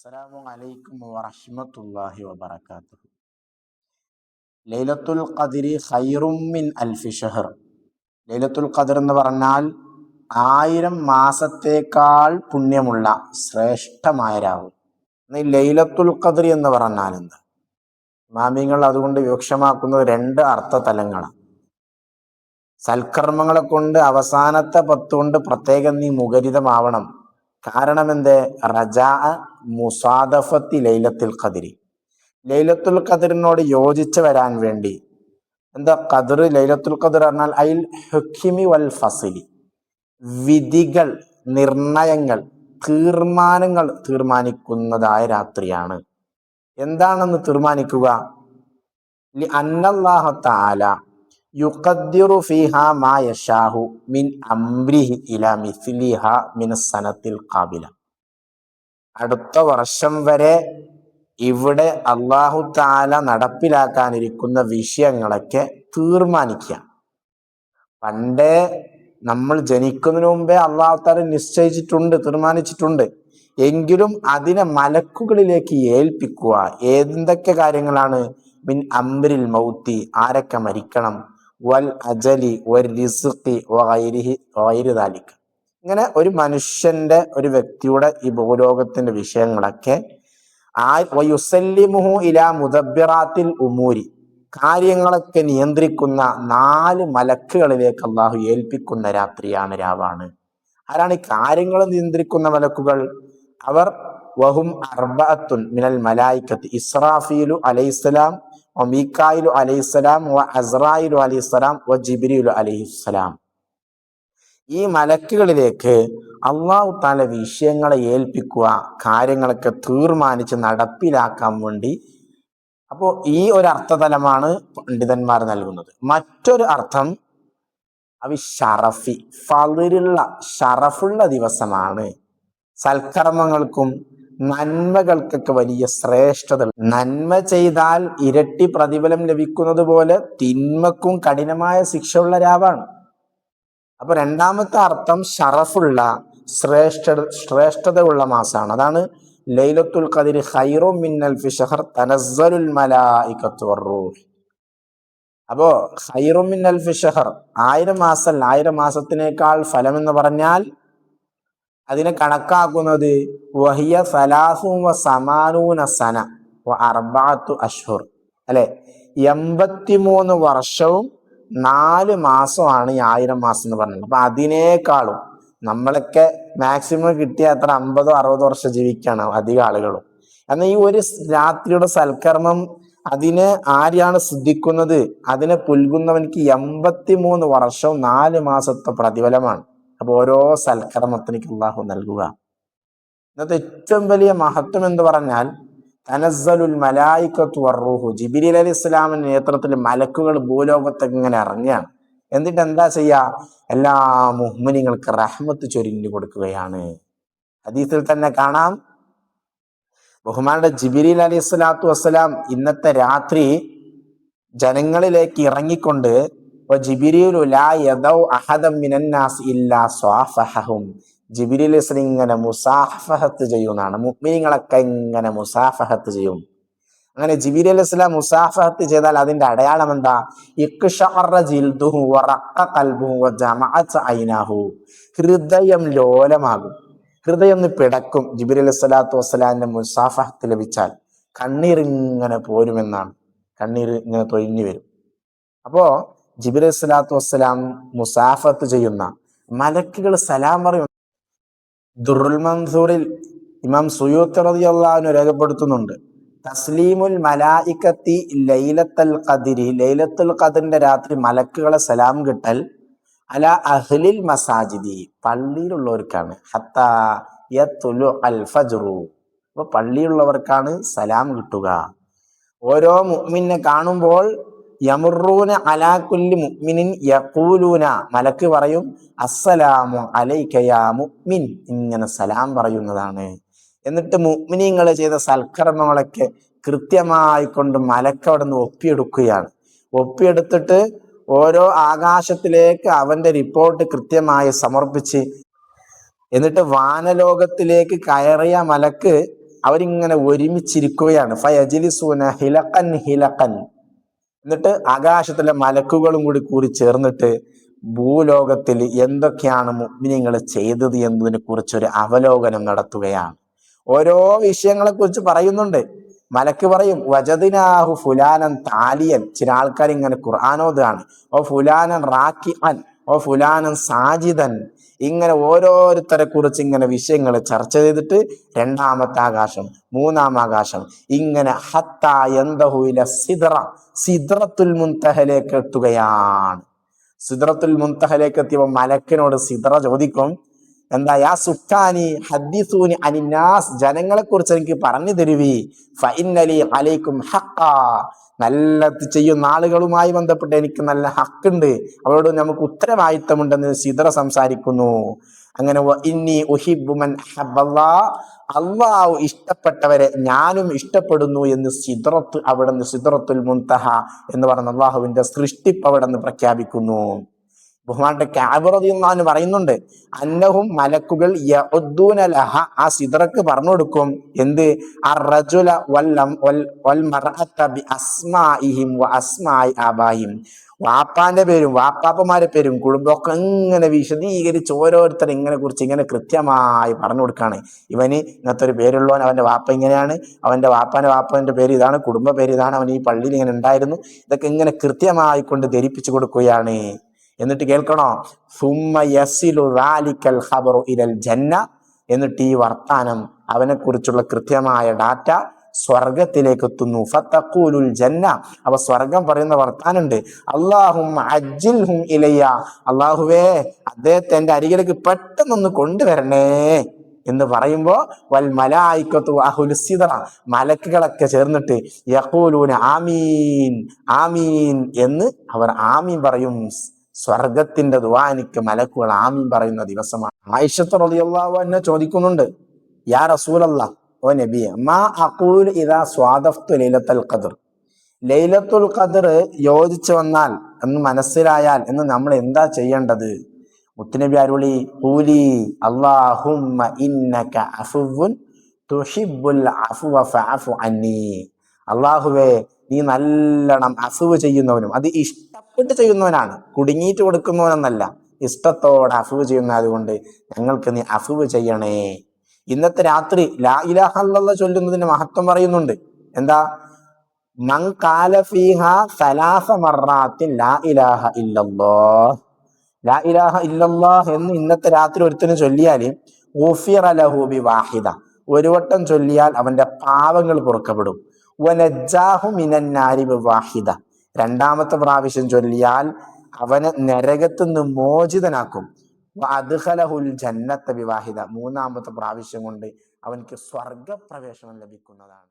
അസ്സലാമു അലൈക്കും വറഹ്മത്തുള്ളാഹി വബറകാതുഹു. ലൈലത്തുൽ ഖദ്രി ഖൈറും മിൻ അൽഫി ഷഹർ. ലൈലത്തുൽ ഖദ്ർ എന്ന് പറഞ്ഞാൽ 1000 മാസത്തേക്കാൾ പുണ്യമുള്ള ശ്രേഷ്ഠമായ രാവ്. ലൈലത്തുൽ ഖദ്ർ എന്ന് പറഞ്ഞാൽ എന്താ? ഇമാമിങ്ങൾ അതുകൊണ്ട് വിവക്ഷമാക്കുന്നത് 2 അർത്ഥതലങ്ങളാണ്. സൽക്കർമ്മങ്ങളെ കൊണ്ട് അവസാനത്തെ 10 കൊണ്ട് പ്രത്യേകം നീ മുഖരിതമാവണം. കാരണം എന്തേ? റജാ മുസാദഫത്തി ലൈലത്തുൽ ഖദ്രി, ലൈലത്തുൽ ഖദ്റിനോട് യോജിച്ച് വരാൻ വേണ്ടി. എന്താ ഖദ്ർ? ലൈലത്തുൽ ഖദ്ർ പറഞ്ഞാൽ അയിൽ ഹുക്മി വൽ ഫസ്ലി, വിധികൾ, നിർണയങ്ങൾ, തീർമാനങ്ങൾ തീർമാനിക്കുന്നതായ രാത്രിയാണ്. എന്താണെന്ന് തീർമാനിക്കുക? ലി അന്നല്ലാഹു തആല യുഖദ്ദിറു ഫീഹാ മാ യശാഹു മിൻ അംരിഹി ഇലാ മിസ്ലിഹാ മിനസ് സനത്തിൽ ഖാബില. അടുത്ത വർഷം വരെ ഇവിടെ അല്ലാഹു തആല നടപ്പിലാക്കാനിരിക്കുന്ന വിഷയങ്ങളൊക്കെ തീർമാനിക്കുക. പണ്ടേ നമ്മൾ ജനിക്കുന്നതിന് മുമ്പേ അല്ലാഹു തആല നിശ്ചയിച്ചിട്ടുണ്ട്, തീർമാനിച്ചിട്ടുണ്ട്. എങ്കിലും അതിനെ മലക്കുകളിലേക്ക് ഏൽപ്പിക്കുക. എന്തൊക്കെ കാര്യങ്ങളാണ്? മിൻ അംരിൽ മൗത്തി, ആരൊക്കെ മരിക്കണം, വൽ അജലി വൽ റിസ്ഖി വഗൈരിഹി വഗൈരി ദാലിക. ഇങ്ങനെ ഒരു മനുഷ്യന്റെ, ഒരു വ്യക്തിയുടെ ഈ ഭൂലോകത്തിന്റെ വിഷയങ്ങളൊക്കെ വയുസല്ലിമുഹു ഇലാ മുദബ്ബിറാത്തിൽ ഉമൂരി, കാര്യങ്ങളൊക്കെ നിയന്ത്രിക്കുന്ന 4 മലക്കുകളിലേക്ക് അള്ളാഹു ഏൽപ്പിക്കുന്ന രാത്രിയാണ്, രാവാണ്. ആരാണ് ഈ കാര്യങ്ങൾ നിയന്ത്രിക്കുന്ന മലക്കുകൾ? അവർ വഹും അർബഅത്തുൻ മിനൽ മലായികത്തി ഇസ്രാഫീലു അലൈഹിസ്സലാം വ മീകായിലു അലൈഹിസ്സലാം വ അസ്റായിലു അലൈഹിസ്സലാം വ ജിബ്രീലു അലൈഹിസ്സലാം. ഈ മലക്കുകളിലേക്ക് അള്ളാഹു തആല വിഷയങ്ങളെ ഏൽപ്പിക്കുക, കാര്യങ്ങളൊക്കെ തീർമാനിച്ച് നടപ്പിലാക്കാൻ വേണ്ടി. അപ്പോൾ ഈ ഒരു അർത്ഥതലമാണ് പണ്ഡിതന്മാർ നൽകുന്നത്. മറ്റൊരു അർത്ഥം ഷറഫി, ഫളിലുള്ള, ഷറഫുള്ള ദിവസമാണ്. സൽക്കർമ്മങ്ങൾക്കും നന്മകൾക്കൊക്കെ വലിയ ശ്രേഷ്ഠത. നന്മ ചെയ്താൽ ഇരട്ടി പ്രതിഫലം ലഭിക്കുന്നത് പോലെ തിന്മക്കും കഠിനമായ ശിക്ഷയുള്ള രാവാണ്. അപ്പൊ രണ്ടാമത്തെ അർത്ഥം ഷറഫുള്ള, ശ്രേഷ്ഠതയുള്ള മാസമാണ്. അതാണ് ലൈലത്തുൽ ഖദ്രി ഖൈറും മിൻ അൽഫി ഷഹർ തനസ്സലുൽ മലായികത്തു വറൂഹ്. അപ്പോ ഖൈറും മിൻ അൽഫി ഷഹർ, 1000 മാസം, 1000 മാസത്തിനേക്കാൾ ഫലം എന്ന് പറഞ്ഞാൽ അതിനെ കണക്കാക്കുന്നത് വഹിയ സലാസും വ സമാനൂന സന വ അർബഅത്തു അഷ്ഹുർ, അല്ലെ? 83 വർഷവും 4 മാസമാണ് ഈ 1000 മാസം എന്ന് പറഞ്ഞത്. അപ്പൊ അതിനേക്കാളും നമ്മളൊക്കെ മാക്സിമം കിട്ടിയ അത്ര 50-60 വർഷം ജീവിക്കാണ് അധിക ആളുകളും. എന്നാൽ ഈ ഒരു രാത്രിയുടെ സൽക്കർമ്മം അതിനെ ആരെയാണ് ശ്രദ്ധിക്കുന്നത്? അതിനെ പുൽകുന്നവനിക്ക് 83 വർഷവും 4 മാസത്തെ പ്രതിഫലമാണ്. അപ്പൊ ഓരോ സൽക്കർമ്മത്തിനേക്ക് അള്ളാഹു നൽകുക. ഇന്നത്തെ ഏറ്റവും വലിയ മഹത്വം എന്ന് പറഞ്ഞാൽ തനസ്സലുൽ മലായികത്തു വറൂഹു, ജിബ്രീൽ അലൈഹിസ്സലാമിന്റെ നേതൃത്വത്തിൽ മലക്കുകൾ ഭൂലോകത്തേക്ക് ഇങ്ങനെ ഇറങ്ങിയാണ്. എന്നിട്ട് എന്താ ചെയ്യാ? എല്ലാ മുഅ്മിനീങ്ങൾക്ക് റഹ്മത്ത് ചൊരിഞ്ഞു കൊടുക്കുകയാണ്. ഹദീസിൽ തന്നെ കാണാം, ബഹുമാനപ്പെട്ട ജിബ്രീൽ അലൈഹിസ്സലാത്തു വസ്സലാം ഇന്നത്തെ രാത്രി ജനങ്ങളിലേക്ക് ഇറങ്ങിക്കൊണ്ട് ജിബ്രീലു ലാ യദഉ അഹദൻ മിനൻ നാസ് ഇല്ലാ സ്വാഫഹഹും, ജിബ്രീൽ ഇങ്ങനെ മുസാഫഹത്ത് ചെയ്യുന്നതാണ്. മുഅ്മിനീങ്ങളൊക്കെ ഇങ്ങനെ മുസാഫഹത്ത് ചെയ്യും. അങ്ങനെ ജിബ്രീൽ അലൈഹിസ്സലാം മുസാഫഹത്ത് ചെയ്താൽ അതിന്റെ അടയാളം എന്താ? ഇഖ്ശഅറ ജിൽദുഹു വറഖ ഖൽബുഹു വജമഅത ഐനാഹു, ഹൃദയം ലോലമാകും, ഹൃദയം പിടക്കും. ജിബ്രീൽ അലൈഹിസ്സലാത്തു വസ്സലാമിന്റെ മുസാഫഹത്ത് ലഭിച്ചാൽ കണ്ണീർ ഇങ്ങനെ പോരുമെന്നാണ്, കണ്ണീർ ഇങ്ങനെ തൊഴിഞ്ഞു വരും. അപ്പോ ജിബ്രീൽ അലൈഹിസ്സലാത്തു വസ്സലാം മുസാഫഹത്ത് ചെയ്യുന്ന മലക്കുകൾ സലാം പറയും. ദുറുൽ മൻസൂറിൽ ഇമാം സുയൂത്തി റളിയല്ലാഹു അൻഹു രേഖപ്പെടുത്തുന്നുണ്ട്, തസ്ലീമുൽ മലായികത്തി ലൈലത്തുൽ ഖദ്രി, ലൈലത്തുൽ ഖദ്റിന്റെ രാത്രി മലക്കുകളെ സലാം കിട്ടൽ അല അഹ്ലിൽ മസാജിദി, പള്ളിയിലുള്ളവർക്കാണ്. ഹത്താ യത്ലു അൽ ഫജ്റു, അപ്പൊ പള്ളിയുള്ളവർക്കാണ് സലാം കിട്ടുക. ഓരോ മുഅ്മിനെ കാണുമ്പോൾ യമുറൂന അലാ കുല്ലി മുഅ്മിനിൻ യഖൂലൂന, മലക്ക് പറയും അസ്സലാമു അലൈക യാ മുഅ്മിൻ, ഇങ്ങനെ സലാം പറയുന്നതാണ്. എന്നിട്ട് മുഅ്മിനീങ്ങൾ ചെയ്ത സൽക്കർമ്മങ്ങളൊക്കെ കൃത്യമായി കൊണ്ട് മലക്ക് അവിടെ നിന്ന് ഒപ്പിയെടുക്കുകയാണ്. ഒപ്പിയെടുത്തിട്ട് ഓരോ ആകാശത്തിലേക്ക് അവന്റെ റിപ്പോർട്ട് കൃത്യമായി സമർപ്പിച്ച് എന്നിട്ട് വാനലോകത്തിലേക്ക് കയറിയ മലക്ക് അവരിങ്ങനെ ഒരുമിച്ചിരിക്കുകയാണ്. ഫയജ്ലിസൂന ഹിലഖൻ ഹിലഖൻ. എന്നിട്ട് ആകാശത്തിലെ മലക്കുകളും കൂടി ചേർന്നിട്ട് ഭൂലോകത്തിൽ എന്തൊക്കെയാണ് മുഅ്മിനീങ്ങൾ ചെയ്തത് എന്നതിനെ കുറിച്ചൊരു അവലോകനം നടത്തുകയാണ്. ഓരോ വിഷയങ്ങളെ കുറിച്ച് പറയുന്നുണ്ട്. മലക്ക് പറയും വജദിനാഹു ഫുലാനൻ താലിയൻ. ചില ആൾക്കാർ ഇങ്ങനെ ഖുർആാനോദാണ്. ഓ ഫുലാനൻ റാക്കിഅൻ, ഓ ഫുലാനൻ സാജിദൻ. ഇങ്ങനെ ഓരോരുത്തരെ കുറിച്ച് ഇങ്ങനെ വിഷയങ്ങൾ ചർച്ച ചെയ്തിട്ട് രണ്ടാമത്തെ ആകാശം, മൂന്നാം ആകാശം, ഇങ്ങനെ ഹത്താ യന്തഹു ഇല സിദ്റ, സിദ്റത്തുൽ മുൻതഹയിലേക്ക് എത്തുകയാണ്. സിദ്റത്തുൽ മുൻതഹയിലേക്ക് എത്തിയപ്പോൾ മലക്കിനോട് സിദ്റ ചോദിക്കും, എന്താ യാ സുഖാനി ഹദ്ദിസൂനി അനിന്നാസ്, ജനങ്ങളെ കുറിച്ച് എനിക്ക് പറഞ്ഞു തരുവി. ഫഇന്നലി അലൈക്കും ഹഖ്ഖാ, നല്ലത് ചെയ്യുന്ന ആളുകളുമായി ബന്ധപ്പെട്ട് എനിക്ക് നല്ല ഹക്കുണ്ട്, അവരോട് നമുക്ക് ഉത്തരവാദിത്തമുണ്ടെന്ന് സിദ്റ സംസാരിക്കുന്നു. അങ്ങനെ ഇന്നി ഉഹിബ്ബു മൻ അഹബ്ബല്ലാഹ്, അള്ളാഹു ഇഷ്ടപ്പെട്ടവരെ ഞാനും ഇഷ്ടപ്പെടുന്നു എന്ന് സിദ്റത്തുൽ മുൻതഹ എന്ന് പറഞ്ഞ അള്ളാഹുവിന്റെ സൃഷ്ടിപ്പ് അവിടെ നിന്ന് പ്രഖ്യാപിക്കുന്നു. ബഹുമാനപ്പെട്ട കഅബ് റളിയല്ലാഹു അൻഹു പറയുന്നുണ്ട്, അന്നഹും മലക്കുകൾ യഉദ്ദൂന ലഹ, ആ സിദ്റക്ക് പറഞ്ഞു കൊടുക്കും എന്ത്, അർറജുല വൽ മർഅത ബി അസ്മാഇഹിം വ അസ്മാഇ ആബായിഹിം. വാപ്പാന്റെ പേരും വാപ്പാപ്പമാരുടെ പേരും കുടുംബമൊക്കെ ഇങ്ങനെ വിശദീകരിച്ച് ഓരോരുത്തരെ ഇങ്ങനെ കുറിച്ച് ഇങ്ങനെ കൃത്യമായി പറഞ്ഞു കൊടുക്കാണ്. ഇവന് ഇങ്ങനത്തെ ഒരു പേരുള്ളവൻ, അവന്റെ വാപ്പ ഇങ്ങനെയാണ്, അവന്റെ വാപ്പാന്റെ പേര് ഇതാണ്, കുടുംബ പേര് ഇതാണ്, അവൻ ഈ പള്ളിയിൽ ഇങ്ങനെ ഉണ്ടായിരുന്നു. ഇതൊക്കെ ഇങ്ങനെ കൃത്യമായി കൊണ്ട് ധരിപ്പിച്ചു കൊടുക്കുകയാണ്. എന്നിട്ട് കേൾക്കണോ, സുമ്മ യസിലു ദാലിക്കൽ ഖബറു ഇലൽ ജന്ന, എന്നിട്ട് ഈ വർത്താനം അവനെ കുറിച്ചുള്ള കൃത്യമായ ഡാറ്റ സ്വർഗത്തിലേക്ക് എത്തുന്നു. ഫതഖൂലുൽ ജന്ന, അവ സ്വർഗം പറയുന്ന വർത്താനുണ്ട്, അല്ലാഹുമ്മ അജ്ജിൽഹും ഇലയ്യ, അല്ലാഹുവേ അദ്ദേഹത്തെ എന്റെ അരികിലേക്ക് പെട്ടെന്നൊന്ന് കൊണ്ടുവരണേ എന്ന് പറയുമ്പോ വൽ മലായികത്തു അഹ്ലുസ് സിദ്റ, മലക്കുകളൊക്കെ ചേർന്നിട്ട് യഖൂലൂന ആമീൻ ആമീൻ എന്ന് അവർ ആമീൻ പറയും. സ്വർഗത്തിന്റെ ദുആനിക്ക് മലക്കുകൾ ആമീൻ പറയുന്ന ദിവസമാണ്. ആയിഷത്ത് റളിയല്ലാഹു അൻഹ ചോദിക്കുന്നുണ്ട്, യാ റസൂലല്ലാഹ്, ഓ നബിയെ, മാ അഖൂലു ഇദാ സ്വാദഫ്തു ലൈലത്തുൽ ഖദ്ർ, ലൈലത്തുൽ ഖദ്ർ യോജിച്ചു വന്നാൽ എന്ന് മനസ്സിലായാൽ എന്ന് നമ്മൾ എന്താ ചെയ്യേണ്ടത്? മുത്തുനബി അരുളി, ഖൂലി അല്ലാഹുമ്മ ഇന്നക അഫുവ്വുൻ തുഹിബ്ബുൽ അഫ്വ ഫഅഫു അന്നി, അല്ലാഹുവേ നീ നല്ലോണം അഫ്വ് ചെയ്യുന്നവനും, അത് ഇഷ്ടപ്പെട്ട് ചെയ്യുന്നവനാണ്, കുടുങ്ങിയിട്ട് കൊടുക്കുന്നവനെന്നല്ല, ഇഷ്ടത്തോടെ അഫ്വ് ചെയ്യുന്നത് കൊണ്ട് ഞങ്ങൾക്ക് നീ അഫ്വ് ചെയ്യണേ. ഇന്നത്തെ രാത്രി ലാ ഇലാഹ ഇല്ലല്ലാഹ് ചൊല്ലുന്നതിന്റെ മഹത്വം പറയുന്നുണ്ട്. എന്താ, മൻ ഖാല ഫീഹാ സലാസ മർറാത്തിൻ ലാ ഇലാഹ ഇല്ലല്ലാഹ്, ലാ ഇലാഹ ഇല്ലല്ലാഹ് എന്ന് ഇന്നത്തെ രാത്രി ഒരുത്തന് ചൊല്ലിയാൽ ഗുഫിറ ലഹു ബി വാഹിദ, ഒരു വട്ടം ചൊല്ലിയാൽ അവന്റെ പാവങ്ങൾ പൊറുക്കപ്പെടും. വനജ്ജാഹു മിനൻ നാരി ബി വാഹിദ, രണ്ടാമത്തെ പ്രാവശ്യം ചൊല്ലിയാൽ അവനെ നരകത്തിൽ നിന്ന് മോചിതനാക്കും. വഅദ്ഖലഹുൽ ജന്നത ബി വാഹിദ, മൂന്നാമത്തെ പ്രാവശ്യം കൊണ്ട് അവൻക്ക് സ്വർഗപ്രവേശനം ലഭിക്കുന്നതാണ്.